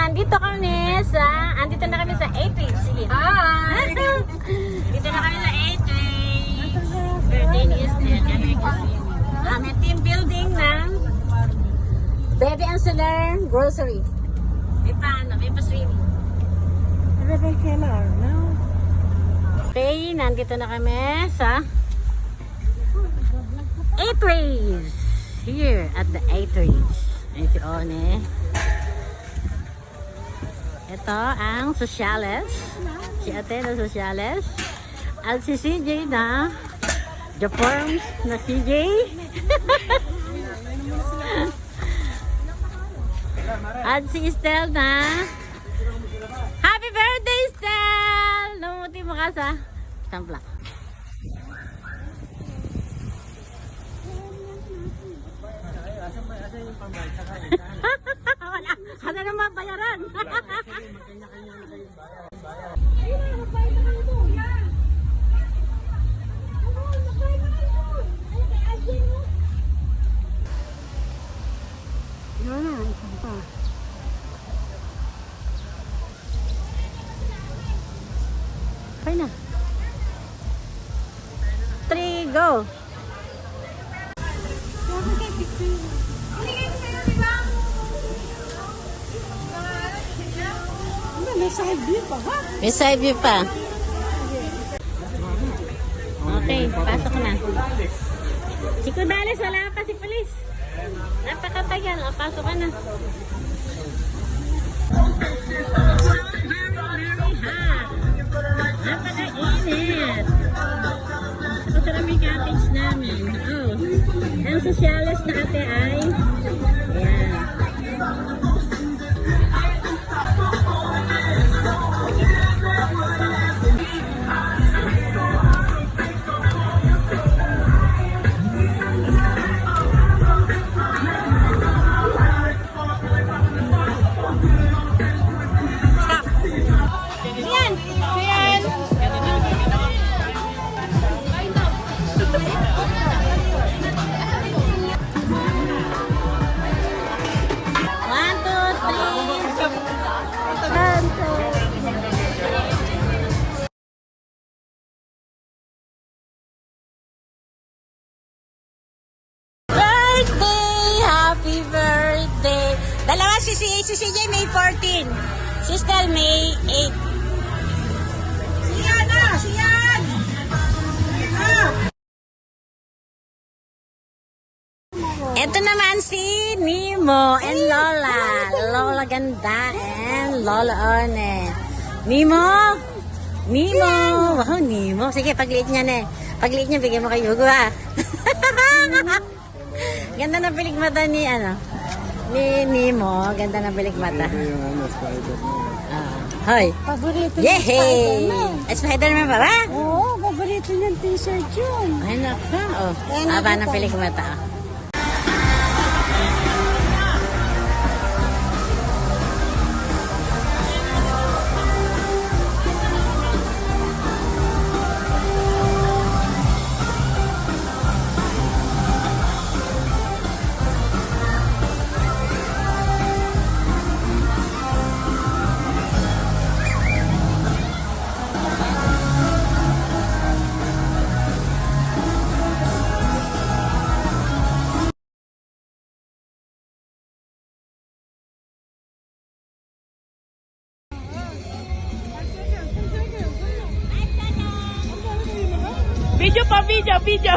nandito kami sa, andito na kami sa 8th. Sige. Hi! Dito na kami sa 8th. Birthday ni Esther. May team building ng Baby Anseler Grocery. May paano, may pa-swimming. Okay, nandito na kami sa Eateries. Here at the Eateries. Ayan si One. Ito ang Sociales. Si Ate na Sociales. At si CJ na The Forms na CJ. At si Estelle na Happy birthday, Estelle! Namumuti mo ka sa sampla. Wala. Ano naman bayaran? Okay na. 3, go! May side view pa, ha? May side view pa. Okay, pasok na. Si Kudales, wala pa si Polis. Napakatagal. Pasok ka na. Napaka-init. Ito sa may cottage namin. Oh. Ang Sociales na ate ay ayan. Happy birthday! Dalawa si CJ May 14. Si Estelle May 8. Siyan na! Siyan! Ito naman si Nemo and Lola. Lola Ganda and Lola One. Nemo! Nemo! Wow, Nemo. Sige, pagliit niya na. Pagliit niya, bigyan mo kay Hugo ha. Ganda na bilig mata ni ni Nemo. Ganda na bilig mata. Hoy. Paborito niya Yehey! Spider-Man. Spider-Man pa ba? Oo, paborito niyang t-shirt yun. Ay, naka. Oh. Aba na bilig mata. Video pa, video!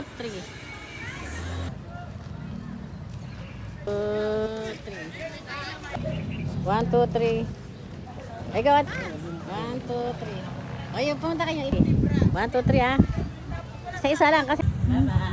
3. 1, 2, 3. Ay, go. 1, 2, 3. O, yun, pumunta kayo. 1, 2, 3, ha. Isa-isa lang kasi. Bye-bye.